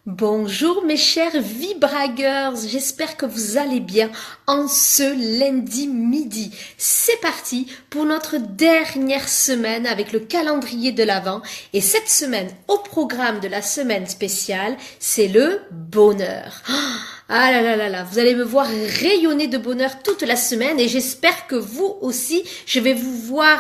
Bonjour mes chers vibragueurs, j'espère que vous allez bien en ce lundi midi. C'est parti pour notre dernière semaine avec le calendrier de l'Avent et cette semaine au programme de la semaine spéciale, c'est le bonheur. Ah là là là là, vous allez me voir rayonner de bonheur toute la semaine et j'espère que vous aussi, je vais vous voir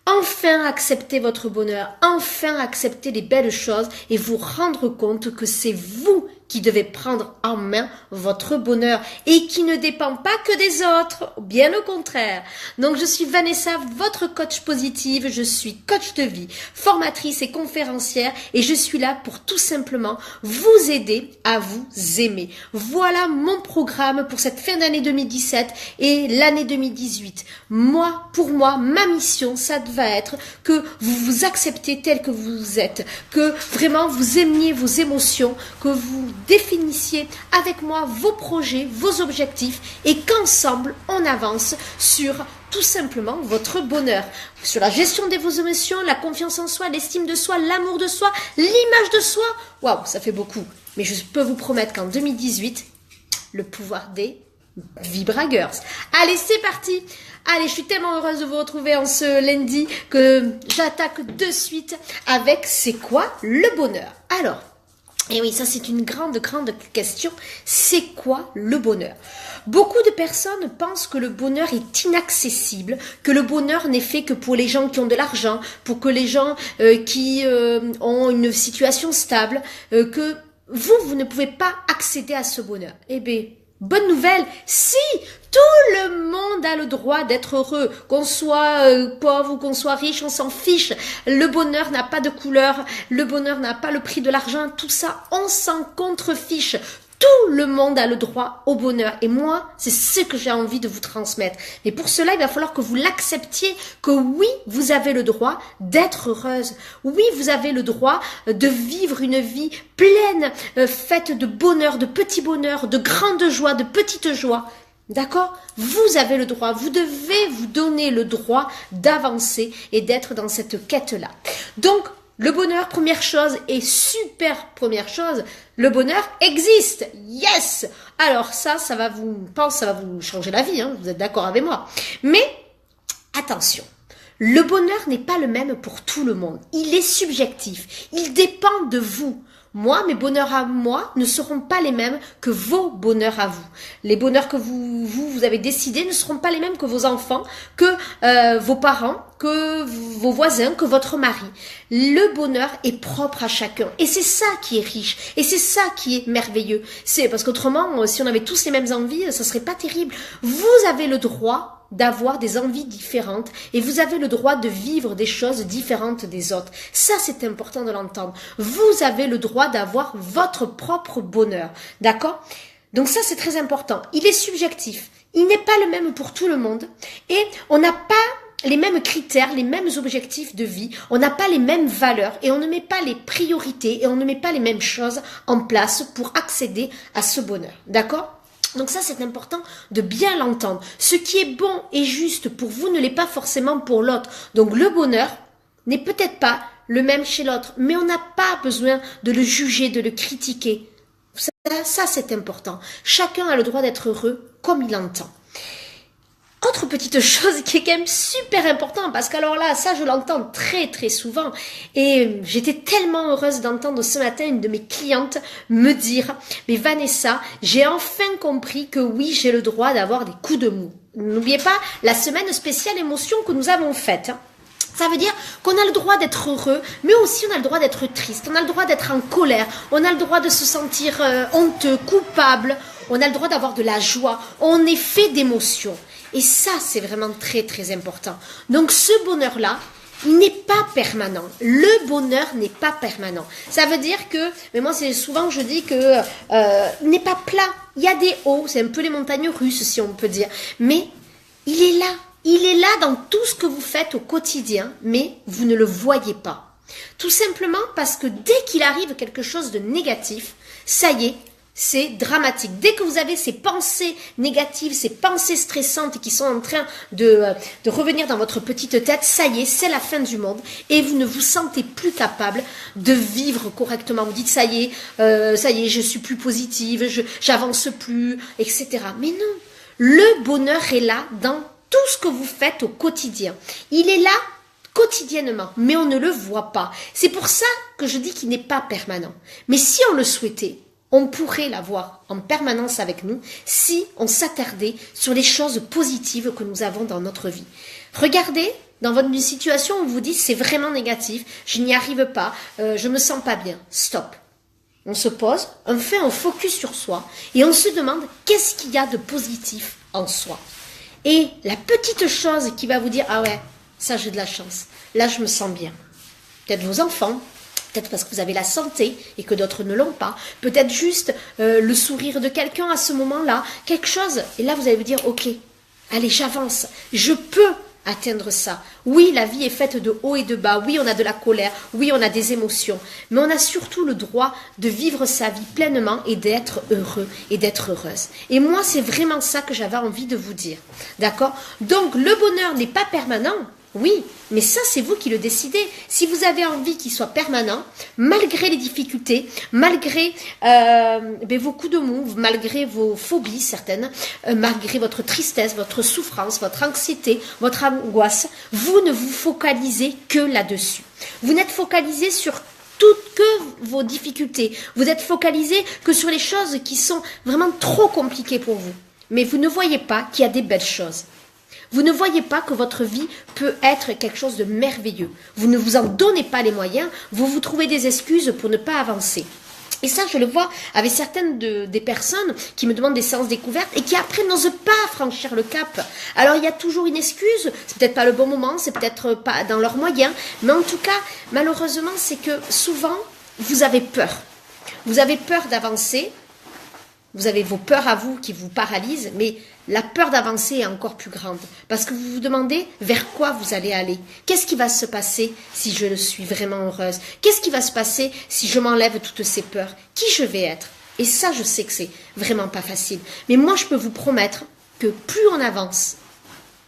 enfin accepter votre bonheur, enfin accepter les belles choses et vous rendre compte que c'est vous qui devez prendre en main votre bonheur et qui ne dépend pas que des autres, bien au contraire. Donc je suis Vanessa, votre coach positive, je suis coach de vie, formatrice et conférencière et je suis là pour tout simplement vous aider à vous aimer. Voilà mon programme pour cette fin d'année 2017 et l'année 2018. Pour moi, ma mission, ça va être que vous vous acceptez tel que vous êtes, que vraiment vous aimiez vos émotions, que vous définissiez avec moi vos projets, vos objectifs et qu'ensemble on avance sur tout simplement votre bonheur, sur la gestion de vos émotions, la confiance en soi, l'estime de soi, l'amour de soi, l'image de soi. Waouh, ça fait beaucoup. Mais je peux vous promettre qu'en 2018, le pouvoir des vibragueurs. Allez, c'est parti. Allez, je suis tellement heureuse de vous retrouver en ce lundi que j'attaque de suite avec c'est quoi le bonheur? Alors, et oui, ça c'est une grande question. C'est quoi le bonheur? Beaucoup de personnes pensent que le bonheur est inaccessible, que le bonheur n'est fait que pour les gens qui ont de l'argent, pour que les gens qui ont une situation stable, que vous ne pouvez pas accéder à ce bonheur. Eh bien, bonne nouvelle, si tout le monde a le droit d'être heureux, qu'on soit pauvre ou qu'on soit riche, on s'en fiche. Le bonheur n'a pas de couleur, le bonheur n'a pas le prix de l'argent, tout ça, on s'en contrefiche. Tout le monde a le droit au bonheur et moi, c'est ce que j'ai envie de vous transmettre. Mais pour cela, il va falloir que vous l'acceptiez, que oui, vous avez le droit d'être heureuse. Oui, vous avez le droit de vivre une vie pleine, faite de bonheur, de petits bonheurs, de grandes joies, de petites joies. D'accord? Vous avez le droit, vous devez vous donner le droit d'avancer et d'être dans cette quête-là. Donc, le bonheur, première chose, et super première chose, le bonheur existe. Yes! Alors ça va vous changer la vie, hein, vous êtes d'accord avec moi. Mais, attention, le bonheur n'est pas le même pour tout le monde. Il est subjectif, il dépend de vous. Moi, mes bonheurs à moi ne seront pas les mêmes que vos bonheurs à vous. Les bonheurs que vous avez décidés ne seront pas les mêmes que vos enfants, que vos parents, que vos voisins, que votre mari. Le bonheur est propre à chacun. Et c'est ça qui est riche. Et c'est ça qui est merveilleux. C'est parce qu'autrement, si on avait tous les mêmes envies, ça serait pas terrible. Vous avez le droit d'avoir des envies différentes et vous avez le droit de vivre des choses différentes des autres. Ça, c'est important de l'entendre. Vous avez le droit d'avoir votre propre bonheur. D'accord? Donc ça, c'est très important. Il est subjectif. Il n'est pas le même pour tout le monde et on n'a pas les mêmes critères, les mêmes objectifs de vie, on n'a pas les mêmes valeurs et on ne met pas les priorités et on ne met pas les mêmes choses en place pour accéder à ce bonheur. D'accord? Donc ça, c'est important de bien l'entendre. Ce qui est bon et juste pour vous ne l'est pas forcément pour l'autre. Donc le bonheur n'est peut-être pas le même chez l'autre, mais on n'a pas besoin de le juger, de le critiquer. Ça, c'est important. Chacun a le droit d'être heureux comme il l'entend. Autre petite chose qui est quand même super important, parce qu'alors là, ça je l'entends très souvent, et j'étais tellement heureuse d'entendre ce matin une de mes clientes me dire « Mais Vanessa, j'ai enfin compris que oui, j'ai le droit d'avoir des coups de mou. » N'oubliez pas la semaine spéciale émotion que nous avons faite. Ça veut dire qu'on a le droit d'être heureux, mais aussi on a le droit d'être triste, on a le droit d'être en colère, on a le droit de se sentir honteux, coupable, on a le droit d'avoir de la joie, on est fait d'émotions. Et ça, c'est vraiment très important. Donc ce bonheur-là, il n'est pas permanent. Le bonheur n'est pas permanent. Ça veut dire que, mais moi c'est souvent je dis que il n'est pas plat. Il y a des hauts, c'est un peu les montagnes russes si on peut dire. Mais il est là. Il est là dans tout ce que vous faites au quotidien, mais vous ne le voyez pas. Tout simplement parce que dès qu'il arrive quelque chose de négatif, ça y est, c'est dramatique. Dès que vous avez ces pensées négatives, ces pensées stressantes qui sont en train de revenir dans votre petite tête, ça y est, c'est la fin du monde et vous ne vous sentez plus capable de vivre correctement. Vous dites ça y est, je suis plus positive, j'avance plus, etc. Mais non, le bonheur est là dans tout ce que vous faites au quotidien. Il est là quotidiennement, mais on ne le voit pas. C'est pour ça que je dis qu'il n'est pas permanent. Mais si on le souhaitait, on pourrait l'avoir en permanence avec nous si on s'attardait sur les choses positives que nous avons dans notre vie. Regardez dans votre situation où vous dites c'est vraiment négatif, je n'y arrive pas, je me sens pas bien. Stop. On se pose, on fait un focus sur soi et on se demande qu'est-ce qu'il y a de positif en soi. Et la petite chose qui va vous dire, ah ouais, ça j'ai de la chance, là je me sens bien. Peut-être vos enfants, peut-être parce que vous avez la santé et que d'autres ne l'ont pas. Peut-être juste le sourire de quelqu'un à ce moment-là. Quelque chose. Et là, vous allez vous dire, ok, allez, j'avance. Je peux atteindre ça. Oui, la vie est faite de hauts et de bas. Oui, on a de la colère. Oui, on a des émotions. Mais on a surtout le droit de vivre sa vie pleinement et d'être heureux et d'être heureuse. Et moi, c'est vraiment ça que j'avais envie de vous dire. D'accord? Donc, le bonheur n'est pas permanent. Oui, mais ça, c'est vous qui le décidez. Si vous avez envie qu'il soit permanent, malgré les difficultés, malgré vos coups de mou, malgré vos phobies certaines, malgré votre tristesse, votre souffrance, votre anxiété, votre angoisse, vous ne vous focalisez que là-dessus. Vous n'êtes focalisé sur toutes que vos difficultés. Vous êtes focalisé que sur les choses qui sont vraiment trop compliquées pour vous. Mais vous ne voyez pas qu'il y a des belles choses. Vous ne voyez pas que votre vie peut être quelque chose de merveilleux. Vous ne vous en donnez pas les moyens, vous vous trouvez des excuses pour ne pas avancer. Et ça, je le vois avec certaines des personnes qui me demandent des séances découvertes et qui après n'osent pas franchir le cap. Alors il y a toujours une excuse, c'est peut-être pas le bon moment, c'est peut-être pas dans leurs moyens, mais en tout cas, malheureusement, c'est que souvent, vous avez peur. Vous avez peur d'avancer, vous avez vos peurs à vous qui vous paralysent, mais la peur d'avancer est encore plus grande. Parce que vous vous demandez vers quoi vous allez aller. Qu'est-ce qui va se passer si je suis vraiment heureuse? Qu'est-ce qui va se passer si je m'enlève toutes ces peurs? Qui je vais être? Et ça, je sais que c'est vraiment pas facile. Mais moi, je peux vous promettre que plus on avance,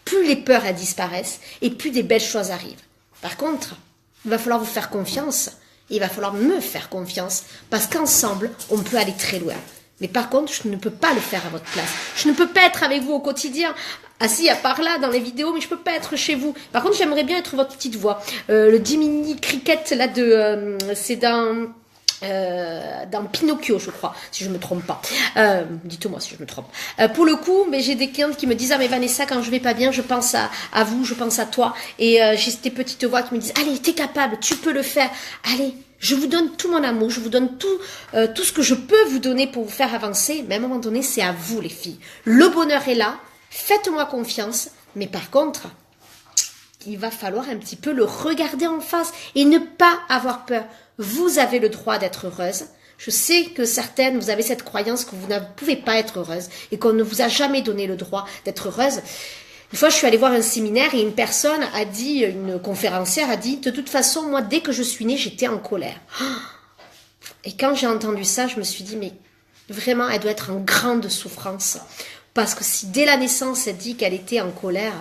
plus les peurs elles disparaissent et plus des belles choses arrivent. Par contre, il va falloir vous faire confiance. Et il va falloir me faire confiance. Parce qu'ensemble, on peut aller très loin. Mais par contre, je ne peux pas le faire à votre place. Je ne peux pas être avec vous au quotidien, assis à part là dans les vidéos, mais je ne peux pas être chez vous. Par contre, j'aimerais bien être votre petite voix. Le Dimini Cricket, là, c'est dans Pinocchio, je crois, si je ne me trompe pas. Dites-moi si je me trompe. Pour le coup, mais j'ai des clientes qui me disent, ah mais Vanessa, quand je vais pas bien, je pense à vous, je pense à toi. Et j'ai ces petites voix qui me disent, allez, t'es capable, tu peux le faire. Allez, je vous donne tout mon amour, je vous donne tout ce que je peux vous donner pour vous faire avancer. Mais à un moment donné, c'est à vous les filles. Le bonheur est là, faites-moi confiance. Mais par contre, il va falloir un petit peu le regarder en face et ne pas avoir peur. Vous avez le droit d'être heureuse. Je sais que certaines, vous avez cette croyance que vous ne pouvez pas être heureuse et qu'on ne vous a jamais donné le droit d'être heureuse. Une fois, je suis allée voir un séminaire et une personne a dit, une conférencière a dit, de toute façon, moi, dès que je suis née, j'étais en colère. Et quand j'ai entendu ça, je me suis dit, mais vraiment, elle doit être en grande souffrance. Parce que si dès la naissance, elle dit qu'elle était en colère,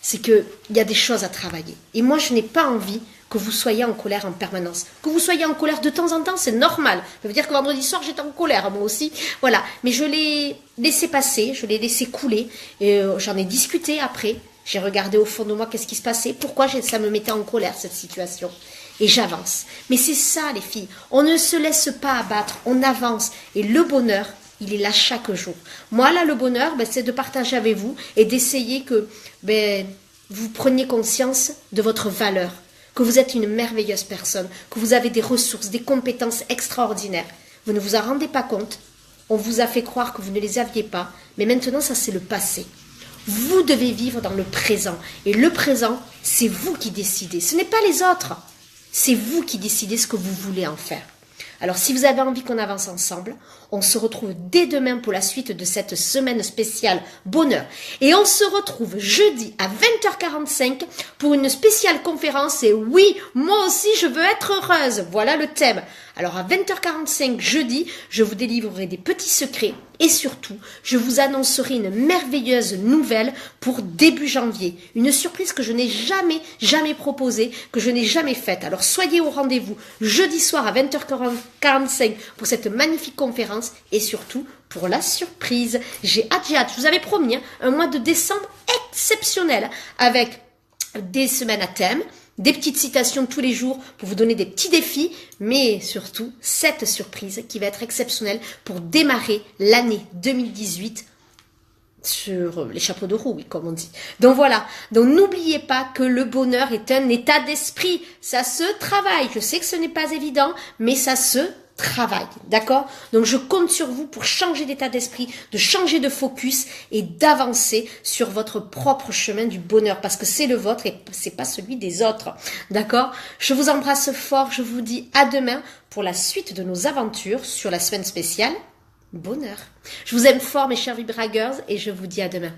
c'est qu'il y a des choses à travailler. Et moi, je n'ai pas envie que vous soyez en colère en permanence. Que vous soyez en colère de temps en temps, c'est normal. Ça veut dire que vendredi soir, j'étais en colère, moi aussi. Voilà. Mais je l'ai laissé passer, je l'ai laissé couler. Et j'en ai discuté après. J'ai regardé au fond de moi qu'est-ce qui se passait. Pourquoi ça me mettait en colère, cette situation. Et j'avance. Mais c'est ça, les filles. On ne se laisse pas abattre. On avance. Et le bonheur, il est là chaque jour. Moi, là, le bonheur, c'est de partager avec vous et d'essayer que vous preniez conscience de votre valeur. Que vous êtes une merveilleuse personne, que vous avez des ressources, des compétences extraordinaires. Vous ne vous en rendez pas compte. On vous a fait croire que vous ne les aviez pas. Mais maintenant, ça, c'est le passé. Vous devez vivre dans le présent. Et le présent, c'est vous qui décidez. Ce n'est pas les autres. C'est vous qui décidez ce que vous voulez en faire. Alors, si vous avez envie qu'on avance ensemble, on se retrouve dès demain pour la suite de cette semaine spéciale bonheur. Et on se retrouve jeudi à 20h45 pour une spéciale conférence. Et oui, moi aussi, je veux être heureuse. Voilà le thème. Alors à 20h45 jeudi, je vous délivrerai des petits secrets et surtout, je vous annoncerai une merveilleuse nouvelle pour début janvier. Une surprise que je n'ai jamais proposée, que je n'ai jamais faite. Alors soyez au rendez-vous jeudi soir à 20h45 pour cette magnifique conférence et surtout pour la surprise. J'ai hâte. Je vous avais promis un mois de décembre exceptionnel avec des semaines à thème, des petites citations tous les jours pour vous donner des petits défis, mais surtout cette surprise qui va être exceptionnelle pour démarrer l'année 2018 sur les chapeaux de roue, oui, comme on dit. Donc voilà, donc n'oubliez pas que le bonheur est un état d'esprit, ça se travaille. Je sais que ce n'est pas évident, mais ça se travail, d'accord? Donc je compte sur vous pour changer d'état d'esprit, de changer de focus et d'avancer sur votre propre chemin du bonheur parce que c'est le vôtre et c'est pas celui des autres, d'accord? Je vous embrasse fort, je vous dis à demain pour la suite de nos aventures sur la semaine spéciale bonheur. Je vous aime fort mes chers Vibragers et je vous dis à demain.